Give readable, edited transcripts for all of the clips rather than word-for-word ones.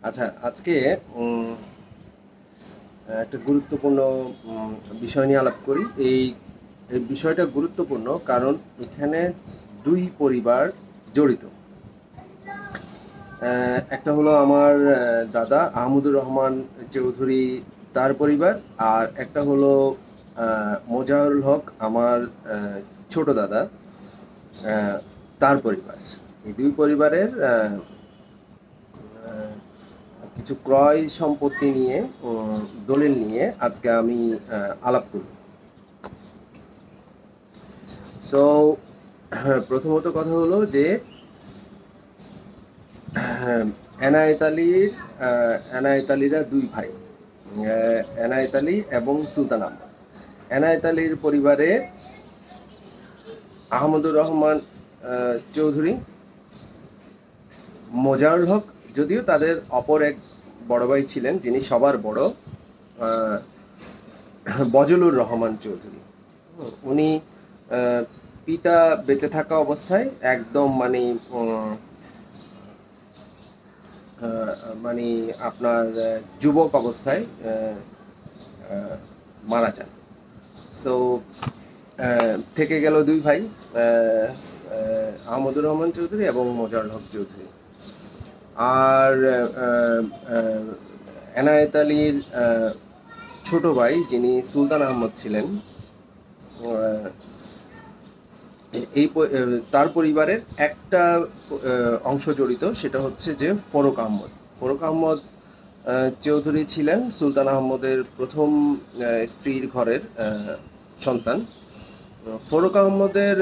আচ্ছা, আজকে উম একটা গুরুত্বপূর্ণ উম বিষয় নিয়ে আলাপ করি। এই বিষয়টা গুরুত্বপূর্ণ কারণ এখানে ২ পরিবার জড়িত। একটা হলো আমার দাদা আহমদুর রহমান চৌধুরী, তার পরিবার। আর একটা হলো মোজাহারুল হক, আমার অ্যা ছোট দাদা, অ্যা তার পরিবার। এই ২ পরিবারের কিছু ক্রয় সম্পত্তি নিয়ে, দলিল নিয়ে আজকে আমি আলাপ করব। সো প্রথমত কথা হলো যে এনায়েত আলীর এনায়েত আলীরা ২ ভাই, এনায়েত আলী এবং সুলতান আহমদ। এনায়েত আলীর পরিবারে আহমদুর রহমান চৌধুরী, মোজারুল হক, যদিও তাদের অপর এক বড় ভাই ছিলেন যিনি সবার বড়, আহ, বজলুর রহমান চৌধুরী। উনি পিতা বেঁচে থাকা অবস্থায় একদম মানে আপনার যুবক অবস্থায় মারা যান। সো থেকে গেল ২ ভাই, আহমদুর রহমান চৌধুরী এবং মোজারুল হক চৌধুরী। আর এনায়েত আলীর ছোট ভাই যিনি সুলতান আহমদ ছিলেন, তার পরিবারের একটা অংশ জড়িত, সেটা হচ্ছে যে ফরুক আহমদ। ফরুক আহমদ চৌধুরী ছিলেন সুলতান আহমদের প্রথম স্ত্রীর ঘরের সন্তান। ফরুক আহমদের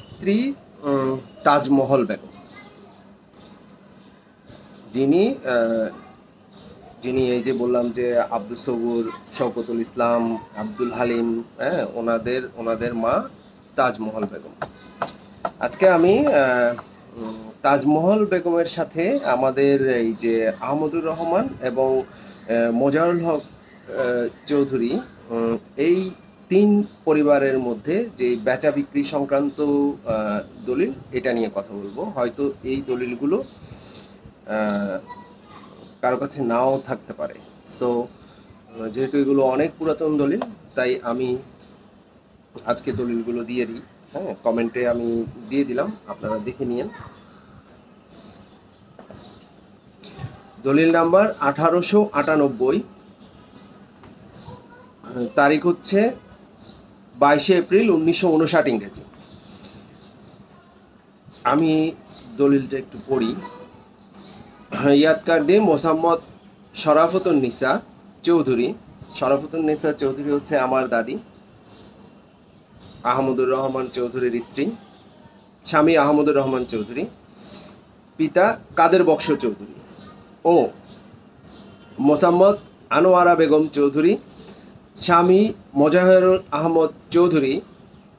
স্ত্রী তাজমহল বেগম, যিনি যিনি এই যে বললাম যে আব্দুল সবুর, শওকতুল ইসলাম, আব্দুল হালিম, হ্যাঁ, ওনাদের মা তাজমহল বেগম। আজকে আমি তাজমহল বেগমের সাথে আমাদের এই যে আহমদুর রহমান এবং মোজারুল হক চৌধুরী, এই ৩ পরিবারের মধ্যে যে বেচা বিক্রি সংক্রান্ত দলিল, এটা নিয়ে কথা বলবো। হয়তো এই দলিলগুলো কারো কাছে নাও থাকতে পারে। সো যেহেতু এগুলো অনেক পুরাতন দলিল, তাই আমি আজকে দলিলগুলো দিয়ে দিই। হ্যাঁ, কমেন্টে আমি দিয়ে দিলাম, আপনারা দেখে নিন। দলিল নাম্বার 1898, তারিখ হচ্ছে 22শে এপ্রিল 1959 ইংরেজি। আমি দলিলটা একটু পড়ি। ইয়াদকার দিয়ে মোসাম্মদ শরাফতুন্নিসা চৌধুরী। শরাফতুন্নিসা চৌধুরী হচ্ছে আমার দাদি, আহমদুর রহমান চৌধুরীর স্ত্রী, স্বামী আহমদুর রহমান চৌধুরী, পিতা কাদের বক্স চৌধুরী ও মোসাম্মদ আনোয়ারা বেগম চৌধুরী, স্বামী মোজাহেরুল আহমদ চৌধুরী,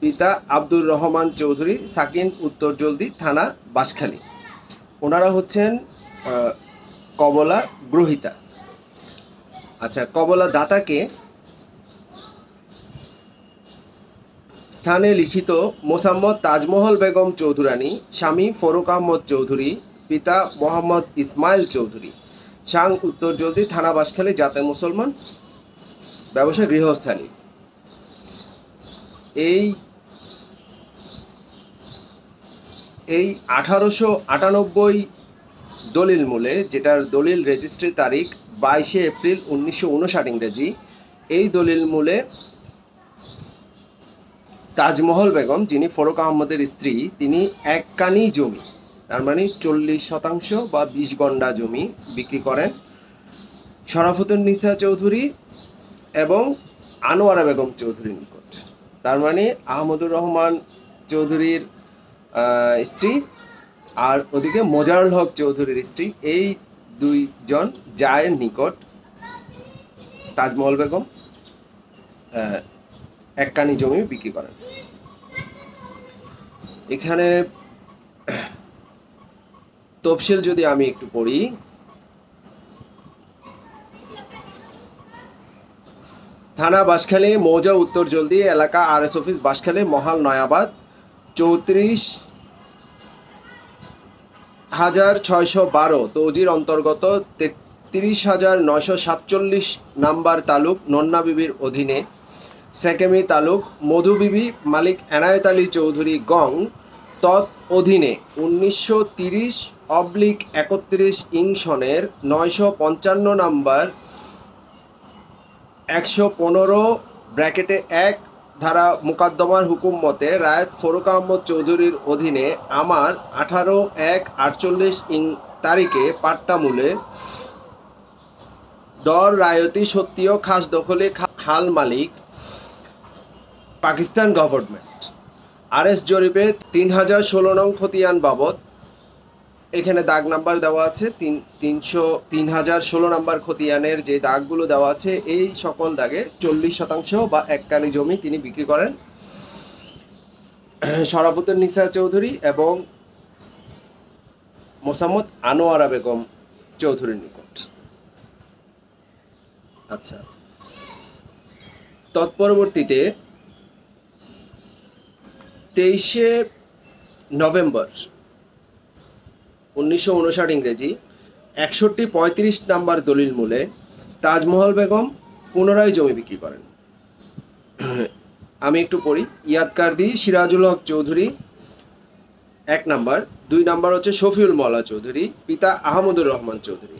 পিতা আব্দুর রহমান চৌধুরী, সাকিন, উত্তর জলদি, থানা বাঁশখালী। ওনারা হচ্ছেন কবলা গ্রহিতা। আচ্ছা, কবলা দাতাকে স্থানে লিখিত মোসাম্মদ তাজমহল বেগম চৌধুরানী, স্বামী ফরুক আহমদ চৌধুরী, পিতা মোহাম্মদ ইসমাইল চৌধুরী, সাং, উত্তর জলদি, থানা বাঁশখালী, জাতে মুসলমান, ব্যবসা গৃহস্থালী। এই 1898 দলিল মূলে, যেটার দলিল রেজিস্ট্রি তারিখ 22শে এপ্রিল 1959 ইংরেজি, এই দলিল মূলে তাজমহল বেগম, যিনি ফরুক আহমদের স্ত্রী, তিনি এক কানি জমি, তার মানে 40% বা 20 গন্ডা জমি বিক্রি করেন শরাফতুন্নিসা চৌধুরী এবং আনোয়ারা বেগম চৌধুরীর নিকট। তার মানে আহমদুর রহমান চৌধুরীর স্ত্রী আর ওদিকে মোজারুল হক চৌধুরীর স্ত্রী, এই 2 জন জায়ের নিকট তাজমহল বেগম এক কানি জমি বিক্রি করেন। এখানে তফসিল যদি আমি একটু পড়ি, থানা বাঁশখালী, মৌজা উত্তর জলদি, এলাকা RS অফিস বাঁশখালী, মহাল নয়াবাদ, 34 30,612 তৌজির অন্তর্গত 33,947 নাম্বার তালুক নন্না বিবির অধীনে সেকেমি তালুক মধু বিবি মালিক এনায়েত আলী চৌধুরী গং তৎ অধীনে 1930/31 ইং সনের 955 নাম্বার 115(1) ধারা মুকাদ্দমার হুকুম মতে রায়ত ফরুক আহমদ চৌধুরীর অধীনে আমার 18/1/48 ইং তারিখে পাট্টামূলে দর রায়তি সত্ত্বীয় খাস দখলে হাল মালিক পাকিস্তান গভর্নমেন্ট আরএস জরিপে 3016 নং খতিয়ান বাবদ, এখানে দাগ নাম্বার দেওয়া আছে 3016 নাম্বার খতিয়ানের যে দাগগুলো দেওয়া আছে এই সকল দাগে 40% বা এক কানি জমি তিনি বিক্রি করেন শরাফুদ্দিন নিসা চৌধুরী এবং মোসাম্মদ আনোয়ারা বেগম চৌধুরীর নিকট। আচ্ছা, তৎপরবর্তীতে 23শে নভেম্বর 1959 ইংরেজি 6135 নাম্বার দলিল মূলে তাজমহল বেগম পুনরায় জমি বিক্রি করেন। আমি একটু পড়ি। ইয়াদকারদি সিরাজুল হক চৌধুরী 1 নাম্বার, 2 নাম্বার হচ্ছে শফিউল মওলা চৌধুরী, পিতা আহমদুর রহমান চৌধুরী,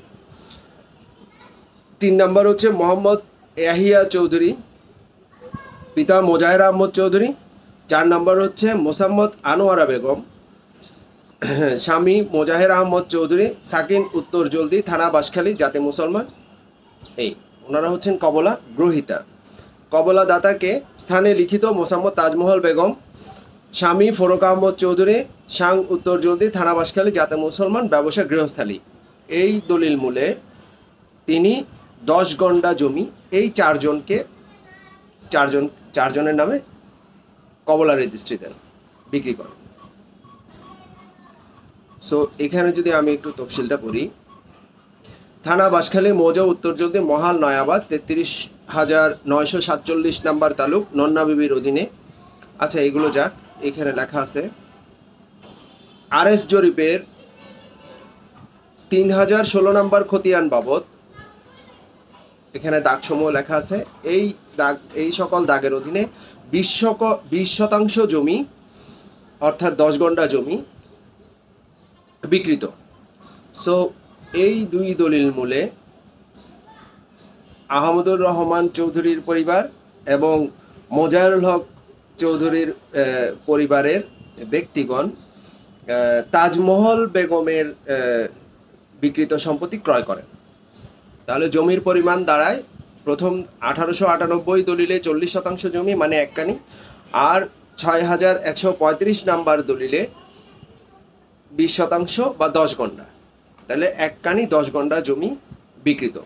3 নাম্বার হচ্ছে মোহাম্মদ ইয়াহিয়া চৌধুরী, পিতা মোজাহের আহমদ চৌধুরী, 4 নাম্বার হচ্ছে মোসাম্মদ আনোয়ারা বেগম, স্বামী মোজাহের আহমদ চৌধুরী, সাকিন উত্তর জলদি, থানা বাঁশখালী, জাতে মুসলমান। এই ওনারা হচ্ছেন কবলা গ্রহিতা। কবলা দাতাকে স্থানে লিখিত মোসাম্মদ তাজমহল বেগম, স্বামী ফরুক আহমদ চৌধুরী, সাং উত্তর জলদি, থানা বাঁশখালী, জাতে মুসলমান, ব্যবসা গৃহস্থালী। এই দলিল মূলে তিনি 10 গন্ডা জমি এই চারজনের নামে কবলা রেজিস্ট্রি দেন, বিক্রি করেন। সো এখানে যদি আমি একটু তফসিলটা পড়ি, থানা বাঁশখালী, মৌজা উত্তর জলদি, মহাল নয়াবাদ, 33,947 নাম্বার তালুক নন্না বিবির অধীনে। আচ্ছা, এগুলো যাক, এখানে লেখা আছে আরএস জরিপের 3016 নাম্বার খতিয়ান বাবদ, এখানে দাগসমূহ লেখা আছে। এই সকল দাগের অধীনে 20% জমি অর্থাৎ 10 গন্ডা জমি বিকৃত। সো এই 2 দলিল মূলে আহমদুর রহমান চৌধুরীর পরিবার এবং মোজাহিরুল হক চৌধুরীর পরিবারের ব্যক্তিগণ তাজমহল বেগমের বিকৃত সম্পত্তি ক্রয় করেন। তাহলে জমির পরিমাণ দাঁড়ায় প্রথম 1898 দলিলে 40% জমি মানে এক কানি, আর 6135 নাম্বার দলিলে 20% বা 10 গন্ডা, তাহলে এক কানি 10 গন্ডা জমি বিকৃত।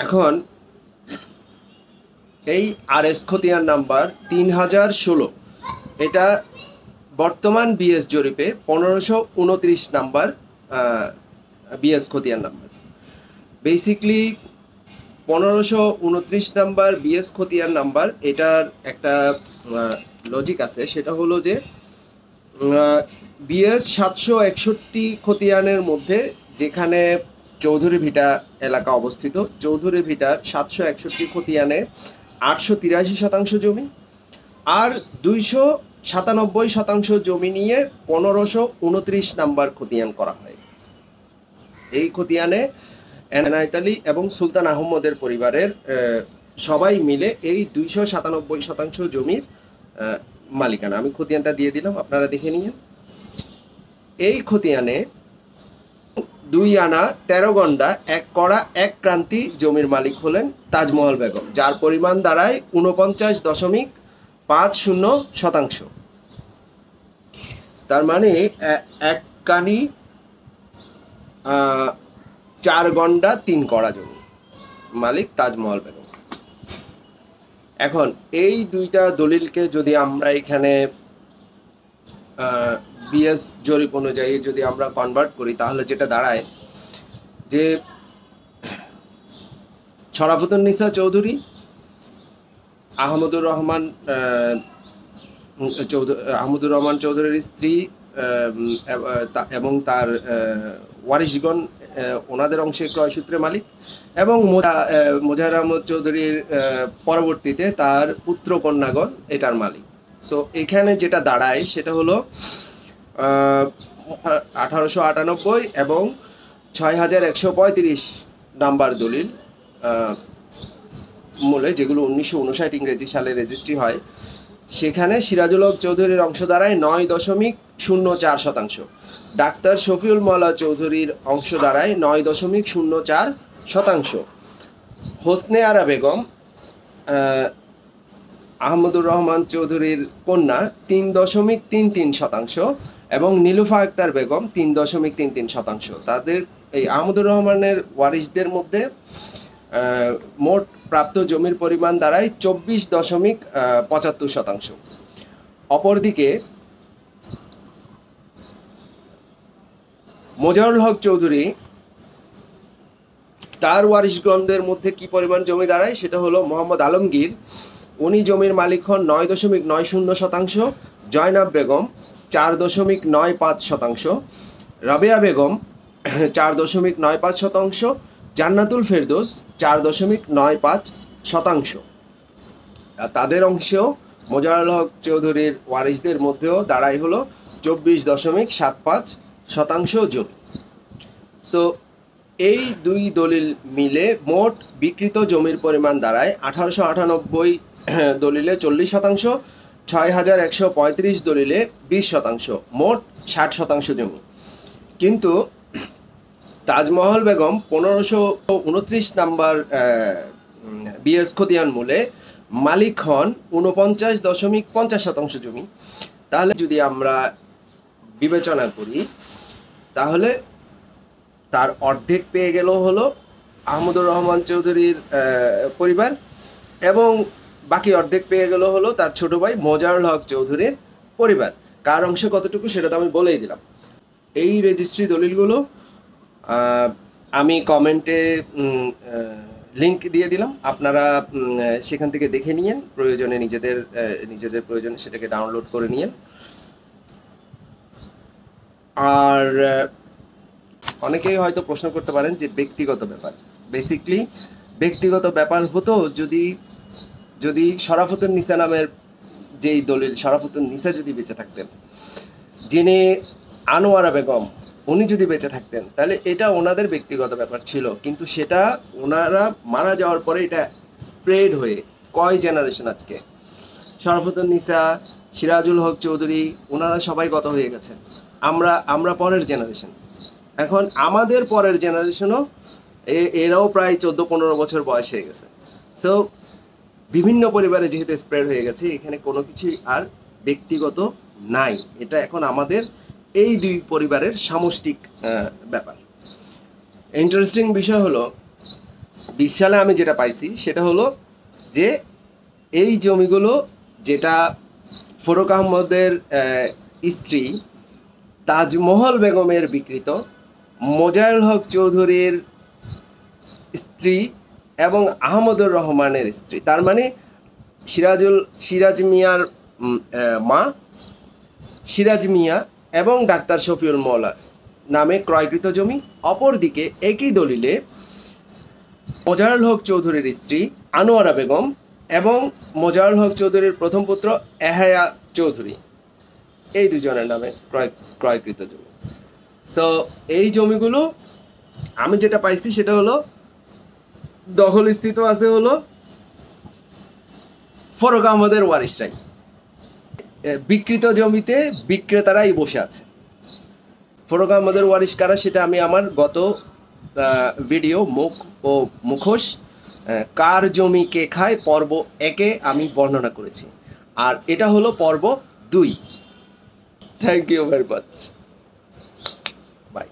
এখন এই আরএস খতিয়ান নাম্বার 3016, এটা বর্তমান বিএস জরিপে 1529 নাম্বার বিএস খতিয়ান নাম্বার। বেসিকলি 1529 নাম্বার বিএস খতিয়ান নাম্বার, এটার একটা লজিক আছে, সেটা হলো যে বিএস 761 খতিয়ানের মধ্যে যেখানে চৌধুরী ভিটা এলাকা অবস্থিত, চৌধুরী ভিটার 761 খতিয়ানে 883% জমি আর 297% জমি নিয়ে 1529 নাম্বার খতিয়ান করা হয়। এই খতিয়ানে এনায়েত আলী এবং সুলতান আহমদের পরিবারের সবাই মিলে এই 297% জমির মালিকানা। আমি খতিয়ানটা দিয়ে দিলাম, আপনারা দেখে নিন। এই খতিয়ানে 2 আনা 13 গন্ডা 1 কড়া 1 ক্রান্তি জমির মালিক হলেন তাজমহল বেগম, যার পরিমাণ দাঁড়ায় 49.50%। তার মানে এক কানি 4 গন্ডা 3 কড়া জমি, মালিক তাজমহল বেগম। এখন এই 2টা দলিলকে যদি আমরা এখানে বিএস জরিপ অনুযায়ী যদি আমরা কনভার্ট করি, তাহলে যেটা দাঁড়ায় যে শরাফুদ্দিন নিসা চৌধুরী, আহমদুর রহমান চৌধুরীর স্ত্রী এবং তার ওয়ারিশগণ ওনাদের অংশে ক্রয়সূত্রে মালিক, এবং মোজাহির আহমদ চৌধুরীর পরবর্তীতে তার পুত্র কন্যাগণ এটার মালিক। সো এখানে যেটা দাঁড়ায় সেটা হলো 1898 এবং 6135 নাম্বার দলিল মূলে, যেগুলো 1959 ইংরেজি সালে রেজিস্ট্রি হয়, সেখানে সিরাজুল হক চৌধুরীর অংশ দাঁড়ায় 9.04%। ডাক্তার শফিউল মওলা চৌধুরীর অংশ দাঁড়ায় 9.04%। হোসনে আরা বেগম আহমদুর রহমান চৌধুরীর কন্যা 3.33%, এবং নীলুফা আক্তার বেগম 3.33%। তাদের এই আহমদুর রহমানের ওয়ারিশদের মধ্যে মোট প্রাপ্ত জমির পরিমাণ দাঁড়ায় 24.75%। অপরদিকে মোজাহিরুল হক চৌধুরী তার ওয়ারিশগণদের মধ্যে কি পরিমাণ জমি দাঁড়ায় সেটা হলো মোহাম্মদ আলমগীর, উনি জমির মালিক হন 9.90%, জয়নাব বেগম 4.95%, রাবেয়া বেগম 4.95%, জান্নাতুল ফেরদৌস 4.95%। তাদের অংশেও মোজাহিরুল হক চৌধুরীর ওয়ারিশদের মধ্যেও দাঁড়ায় হলো 24.75% জমি। সো এই দুই দলিল মিলে মোট বিকৃত জমির পরিমাণ দাঁড়ায় 1898 দলিলে 40%, 6135 দলিলে 20%, মোট 60% জমি। কিন্তু তাজমহল বেগম 1529 নাম্বার বিএস খতিয়ান মূলে মালিক হন 49.50% জমি। তাহলে যদি আমরা বিবেচনা করি তাহলে তার অর্ধেক পেয়ে গেল হলো আহমদুর রহমান চৌধুরীর পরিবার, এবং বাকি অর্ধেক পেয়ে গেল হলো তার ছোট ভাই মোজাহিরুল হক চৌধুরীর পরিবার। কার অংশ কতটুকু সেটা তো আমি বলেই দিলাম। এই রেজিস্ট্রি দলিলগুলো আমি কমেন্টে লিংক দিয়ে দিলাম, আপনারা সেখান থেকে দেখে নিয়েন, প্রয়োজনে নিজেদের প্রয়োজনে সেটাকে ডাউনলোড করে নিয়েন। আর অনেকেই হয়তো প্রশ্ন করতে পারেন যে ব্যক্তিগত ব্যাপার, বেসিকলি ব্যক্তিগত ব্যাপার হতো যদি শরাফতুন নিসা নামের যেই দলিল, শরাফতুন নিসা যদি বেঁচে থাকতেন, যিনি আনোয়ারা বেগম উনি যদি বেঁচে থাকতেন, তাহলে এটা ওনাদের ব্যক্তিগত ব্যাপার ছিল। কিন্তু সেটা ওনারা মারা যাওয়ার পরে এটা স্প্রেড হয়ে কয় জেনারেশন, আজকে শরাফতুন নিসা, সিরাজুল হক চৌধুরী, ওনারা সবাই গত হয়ে গেছেন, আমরা পরের জেনারেশন। এখন আমাদের পরের জেনারেশনও এরাও প্রায় 14-15 বছর বয়স হয়ে গেছে। সো বিভিন্ন পরিবারে যেহেতু স্প্রেড হয়ে গেছে, এখানে কোনো কিছুই আর ব্যক্তিগত নাই, এটা এখন আমাদের এই দুই পরিবারের সামষ্টিক ব্যাপার। ইন্টারেস্টিং বিষয় হলো 20 সালে আমি যেটা পাইছি সেটা হলো যে এই জমিগুলো যেটা ফরুক আহমদের স্ত্রী তাজমহল বেগমের বিকৃত, মোজাহিরুল হক চৌধুরীর স্ত্রী এবং আহমদুর রহমানের স্ত্রী, তার মানে সিরাজ মিয়ার মা সিরাজ মিয়া এবং ডাক্তার শফিউল মওলার নামে ক্রয়কৃত জমি। অপরদিকে একই দলিলে মোজাহিরুল হক চৌধুরীর স্ত্রী আনোয়ারা বেগম এবং মোজাহিরুল হক চৌধুরীর প্রথম পুত্র এহায়া চৌধুরী, এই দুজনের নামে ক্রয়কৃত জমি। সো এই জমিগুলো আমি যেটা পাইছি সেটা হলো দখলস্থিত আছে হলো ফরুক আহমদের ওয়ারিশরাই, বিকৃত জমিতে বিক্রেতারাই বসে আছে। ফরুক আহমদের ওয়ারিশ কারা সেটা আমি আমার গত ভিডিও মুখ ও মুখোশ কার জমি কে খায় পর্ব 1-এ আমি বর্ণনা করেছি, আর এটা হলো পর্ব 2। Thank you very much, by.